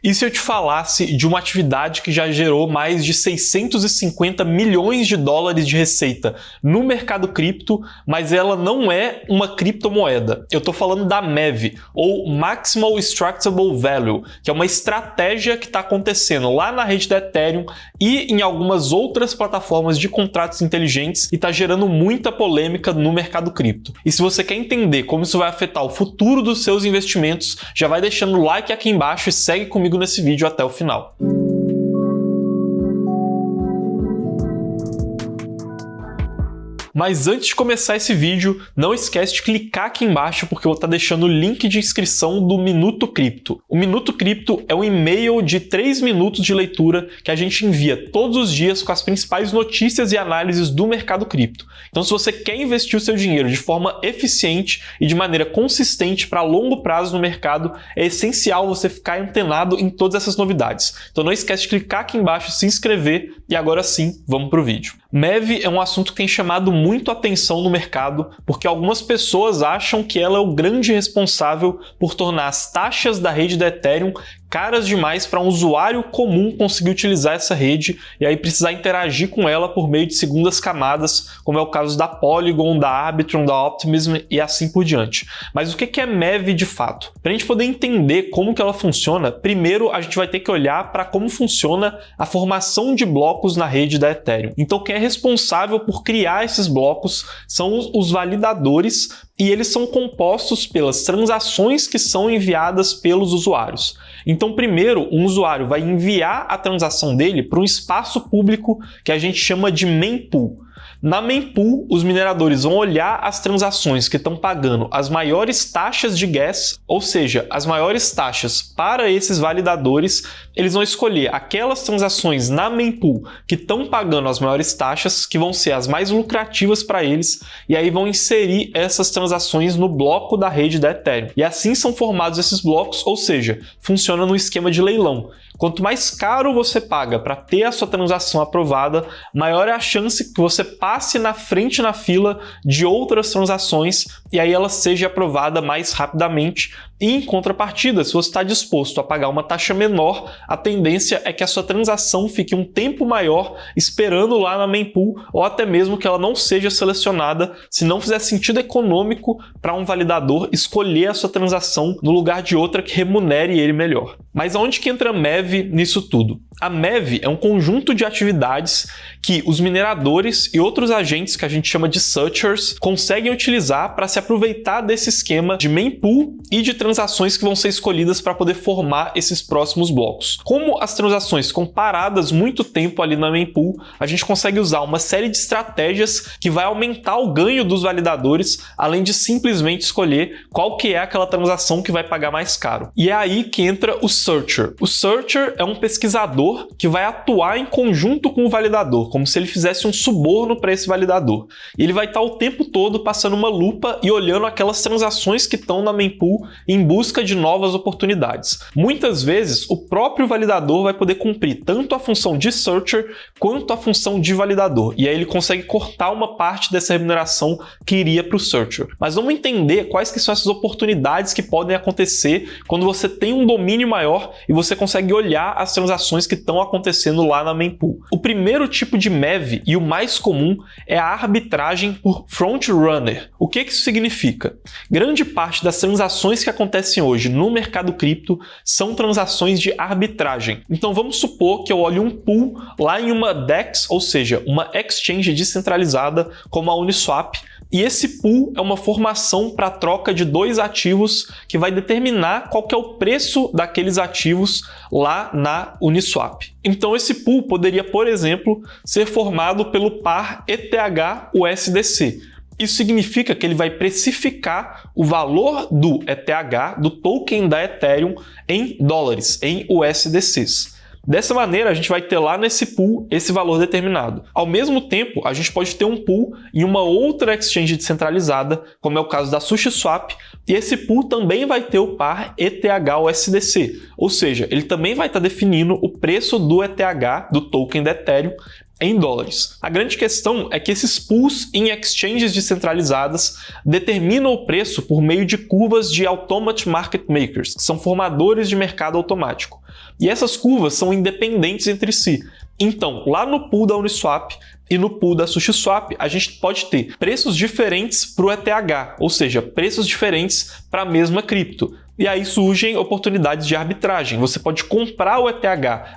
E se eu te falasse de uma atividade que já gerou mais de 650 milhões de dólares de receita no mercado cripto, mas ela não é uma criptomoeda? Eu estou falando da MEV, ou Maximal Extractable Value, que é uma estratégia que está acontecendo lá na rede da Ethereum e em algumas outras plataformas de contratos inteligentes e está gerando muita polêmica no mercado cripto. E se você quer entender como isso vai afetar o futuro dos seus investimentos, já vai deixando o like aqui embaixo e segue comigo nesse vídeo até o final. Mas antes de começar esse vídeo, não esquece de clicar aqui embaixo porque eu vou estar deixando o link de inscrição do Minuto Cripto. O Minuto Cripto é um e-mail de 3 minutos de leitura que a gente envia todos os dias com as principais notícias e análises do mercado cripto. Então, se você quer investir o seu dinheiro de forma eficiente e de maneira consistente para longo prazo no mercado, é essencial você ficar antenado em todas essas novidades. Então não esquece de clicar aqui embaixo, se inscrever e agora sim, vamos para o vídeo. MEV é um assunto que tem chamado muito atenção no mercado porque algumas pessoas acham que ela é o grande responsável por tornar as taxas da rede da Ethereum caras demais para um usuário comum conseguir utilizar essa rede e aí precisar interagir com ela por meio de segundas camadas, como é o caso da Polygon, da Arbitrum, da Optimism e assim por diante. Mas o que é MEV de fato? Para a gente poder entender como que ela funciona, primeiro a gente vai ter que olhar para como funciona a formação de blocos na rede da Ethereum. Então quem é responsável por criar esses blocos são os validadores e eles são compostos pelas transações que são enviadas pelos usuários. Então, primeiro, um usuário vai enviar a transação dele para um espaço público que a gente chama de mempool. Na mempool, os mineradores vão olhar as transações que estão pagando as maiores taxas de gas, ou seja, as maiores taxas para esses validadores, eles vão escolher aquelas transações na mempool que estão pagando as maiores taxas, que vão ser as mais lucrativas para eles, e aí vão inserir essas transações no bloco da rede da Ethereum. E assim são formados esses blocos, ou seja, funciona no esquema de leilão. Quanto mais caro você paga para ter a sua transação aprovada, maior é a chance que você passe na frente na fila de outras transações e aí ela seja aprovada mais rapidamente. E em contrapartida, se você está disposto a pagar uma taxa menor, a tendência é que a sua transação fique um tempo maior esperando lá na mempool ou até mesmo que ela não seja selecionada se não fizer sentido econômico para um validador escolher a sua transação no lugar de outra que remunere ele melhor. Mas aonde que entra a MEV nisso tudo? A MEV é um conjunto de atividades que os mineradores e outros agentes que a gente chama de searchers conseguem utilizar para se aproveitar desse esquema de mempool e de transações que vão ser escolhidas para poder formar esses próximos blocos. Como as transações ficam paradas muito tempo ali na mempool, a gente consegue usar uma série de estratégias que vai aumentar o ganho dos validadores, além de simplesmente escolher qual que é aquela transação que vai pagar mais caro. E é aí que entra o searcher. O searcher é um pesquisador que vai atuar em conjunto com o validador, como se ele fizesse um suborno para esse validador. E ele vai estar o tempo todo passando uma lupa e olhando aquelas transações que estão na mempool em busca de novas oportunidades. Muitas vezes, o próprio validador vai poder cumprir tanto a função de searcher quanto a função de validador. E aí ele consegue cortar uma parte dessa remuneração que iria para o searcher. Mas vamos entender quais que são essas oportunidades que podem acontecer quando você tem um domínio maior e você consegue olhar as transações que estão acontecendo lá na mempool. O primeiro tipo de MEV e o mais comum é a arbitragem por front-runner. O que isso significa? Grande parte das transações que acontecem hoje no mercado cripto são transações de arbitragem. Então vamos supor que eu olhe um pool lá em uma DEX, ou seja, uma exchange descentralizada como a Uniswap, e esse pool é uma formação para a troca de dois ativos que vai determinar qual que é o preço daqueles ativos lá na Uniswap. Então esse pool poderia, por exemplo, ser formado pelo par ETH-USDC. Isso significa que ele vai precificar o valor do ETH, do token da Ethereum, em dólares, em USDCs. Dessa maneira, a gente vai ter lá nesse pool esse valor determinado. Ao mesmo tempo, a gente pode ter um pool em uma outra exchange descentralizada, como é o caso da SushiSwap, e esse pool também vai ter o par ETH-USDC, ou seja, ele também vai estar definindo o preço do ETH, do token da Ethereum, em dólares. A grande questão é que esses pools em exchanges descentralizadas determinam o preço por meio de curvas de Automate Market Makers, que são formadores de mercado automático. E essas curvas são independentes entre si. Então, lá no pool da Uniswap e no pool da SushiSwap, a gente pode ter preços diferentes para o ETH, ou seja, preços diferentes para a mesma cripto. E aí surgem oportunidades de arbitragem. Você pode comprar o ETH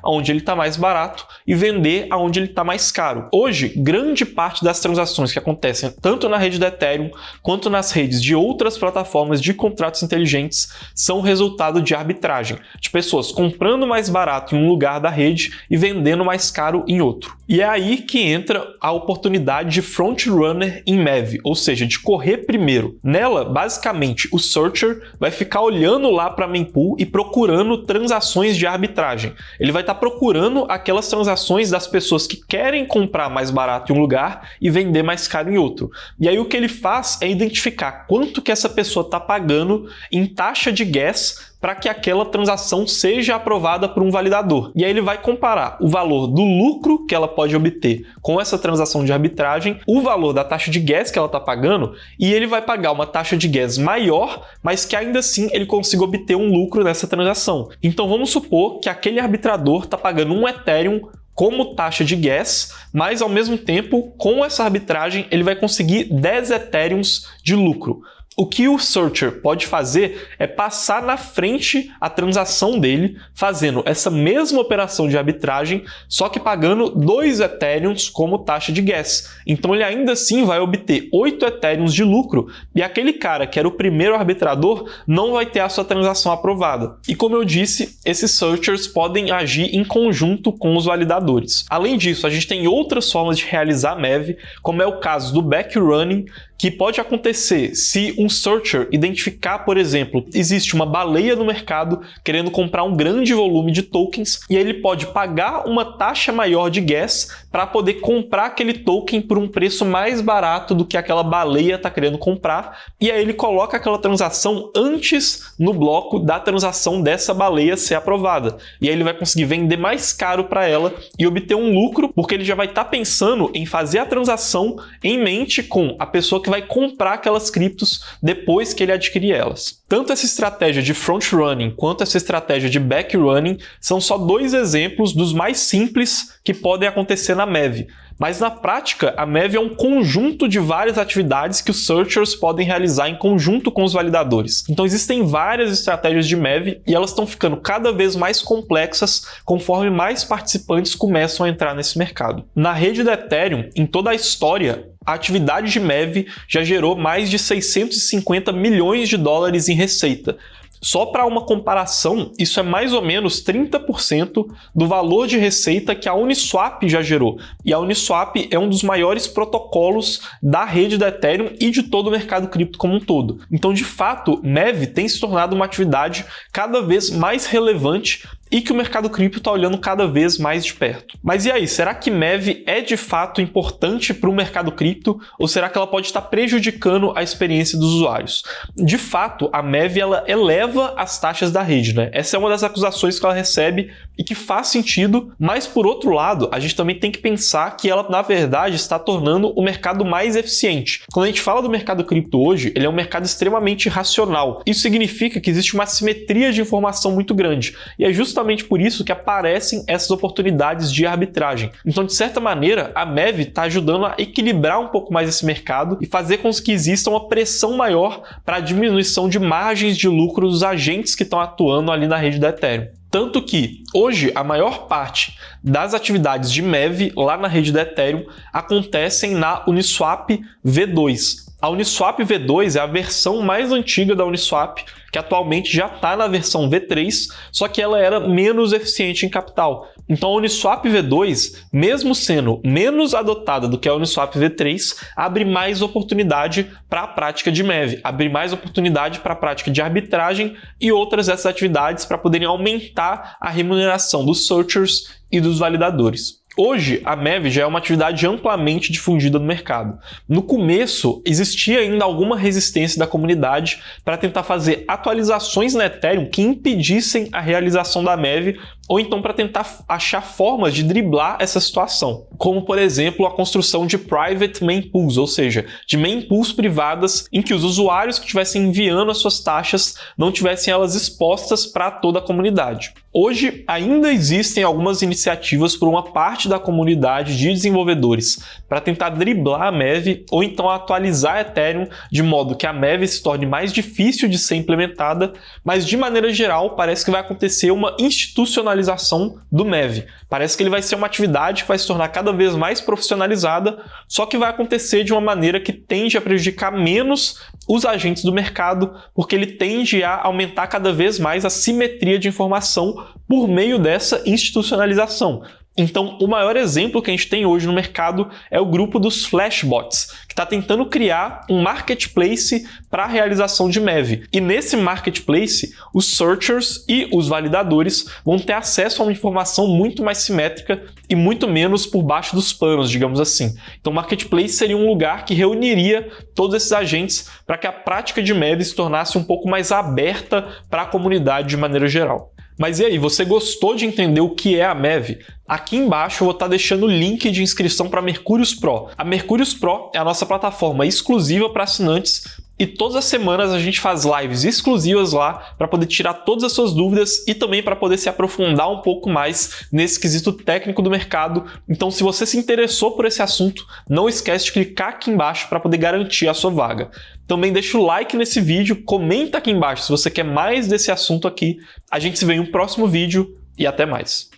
onde ele está mais barato e vender onde ele está mais caro. Hoje, grande parte das transações que acontecem tanto na rede do Ethereum quanto nas redes de outras plataformas de contratos inteligentes são resultado de arbitragem, de pessoas comprando mais barato em um lugar da rede e vendendo mais caro em outro. E é aí que entra a oportunidade de front runner em MEV, ou seja, de correr primeiro. Nela, basicamente, o searcher vai ficar olhando lá para a mempool e procurando transações de arbitragem. Ele vai estar procurando aquelas transações das pessoas que querem comprar mais barato em um lugar e vender mais caro em outro. E aí o que ele faz é identificar quanto que essa pessoa está pagando em taxa de gas para que aquela transação seja aprovada por um validador. E aí ele vai comparar o valor do lucro que ela pode obter com essa transação de arbitragem, o valor da taxa de gas que ela está pagando, e ele vai pagar uma taxa de gas maior, mas que ainda assim ele consiga obter um lucro nessa transação. Então vamos supor que aquele arbitrador está pagando um Ethereum como taxa de gas, mas ao mesmo tempo, com essa arbitragem, ele vai conseguir 10 Ethereums de lucro. O que o searcher pode fazer é passar na frente a transação dele, fazendo essa mesma operação de arbitragem, só que pagando 2 Ethereums como taxa de gas. Então ele ainda assim vai obter 8 Ethereums de lucro e aquele cara que era o primeiro arbitrador não vai ter a sua transação aprovada. E como eu disse, esses searchers podem agir em conjunto com os validadores. Além disso, a gente tem outras formas de realizar MEV, como é o caso do backrunning, que pode acontecer se um searcher identificar, por exemplo, existe uma baleia no mercado querendo comprar um grande volume de tokens e ele pode pagar uma taxa maior de gas para poder comprar aquele token por um preço mais barato do que aquela baleia está querendo comprar, e aí ele coloca aquela transação antes no bloco da transação dessa baleia ser aprovada. E aí ele vai conseguir vender mais caro para ela e obter um lucro, porque ele já vai estar pensando em fazer a transação em mente com a pessoa que vai comprar aquelas criptos depois que ele adquirir elas. Tanto essa estratégia de front-running quanto essa estratégia de back-running são só 2 exemplos dos mais simples que podem acontecer na MEV. Mas na prática, a MEV é um conjunto de várias atividades que os searchers podem realizar em conjunto com os validadores. Então existem várias estratégias de MEV e elas estão ficando cada vez mais complexas conforme mais participantes começam a entrar nesse mercado. Na rede do Ethereum, em toda a história, a atividade de MEV já gerou mais de 650 milhões de dólares em receita. Só para uma comparação, isso é mais ou menos 30% do valor de receita que a Uniswap já gerou. E a Uniswap é um dos maiores protocolos da rede da Ethereum e de todo o mercado cripto como um todo. Então, de fato, MEV tem se tornado uma atividade cada vez mais relevante e que o mercado cripto está olhando cada vez mais de perto. Mas e aí, será que MEV é de fato importante para o mercado cripto ou será que ela pode estar prejudicando a experiência dos usuários? De fato, a MEV ela eleva as taxas da rede, né? Essa é uma das acusações que ela recebe e que faz sentido, mas por outro lado, a gente também tem que pensar que ela, na verdade, está tornando o mercado mais eficiente. Quando a gente fala do mercado cripto hoje, ele é um mercado extremamente racional. Isso significa que existe uma assimetria de informação muito grande. E é justamente por isso que aparecem essas oportunidades de arbitragem. Então, de certa maneira, a MEV está ajudando a equilibrar um pouco mais esse mercado e fazer com que exista uma pressão maior para a diminuição de margens de lucro dos agentes que estão atuando ali na rede da Ethereum. Tanto que, hoje, a maior parte das atividades de MEV lá na rede da Ethereum acontecem na Uniswap V2. A Uniswap V2 é a versão mais antiga da Uniswap, que atualmente já está na versão V3, só que ela era menos eficiente em capital. Então a Uniswap V2, mesmo sendo menos adotada do que a Uniswap V3, abre mais oportunidade para a prática de MEV, abre mais oportunidade para a prática de arbitragem e outras dessas atividades para poderem aumentar a remuneração dos searchers e dos validadores. Hoje, a MEV já é uma atividade amplamente difundida no mercado. No começo, existia ainda alguma resistência da comunidade para tentar fazer atualizações na Ethereum que impedissem a realização da MEV ou então para tentar achar formas de driblar essa situação, como por exemplo a construção de private mempools, ou seja, de mempools privadas em que os usuários que estivessem enviando as suas taxas não tivessem elas expostas para toda a comunidade. Hoje ainda existem algumas iniciativas por uma parte da comunidade de desenvolvedores para tentar driblar a MEV ou então atualizar a Ethereum de modo que a MEV se torne mais difícil de ser implementada, mas de maneira geral parece que vai acontecer uma institucionalização do MEV. Parece que ele vai ser uma atividade que vai se tornar cada vez mais profissionalizada, só que vai acontecer de uma maneira que tende a prejudicar menos os agentes do mercado, porque ele tende a aumentar cada vez mais a simetria de informação por meio dessa institucionalização. Então, o maior exemplo que a gente tem hoje no mercado é o grupo dos Flashbots, que está tentando criar um marketplace para a realização de MEV. E nesse marketplace, os searchers e os validadores vão ter acesso a uma informação muito mais simétrica e muito menos por baixo dos panos, digamos assim. Então, o marketplace seria um lugar que reuniria todos esses agentes para que a prática de MEV se tornasse um pouco mais aberta para a comunidade de maneira geral. Mas e aí, você gostou de entender o que é a MEV? Aqui embaixo eu vou estar deixando o link de inscrição para a Mercurius Pro. A Mercurius Pro é a nossa plataforma exclusiva para assinantes e todas as semanas a gente faz lives exclusivas lá para poder tirar todas as suas dúvidas e também para poder se aprofundar um pouco mais nesse quesito técnico do mercado. Então, se você se interessou por esse assunto, não esquece de clicar aqui embaixo para poder garantir a sua vaga. Também deixa o like nesse vídeo, comenta aqui embaixo se você quer mais desse assunto aqui. A gente se vê em um próximo vídeo e até mais.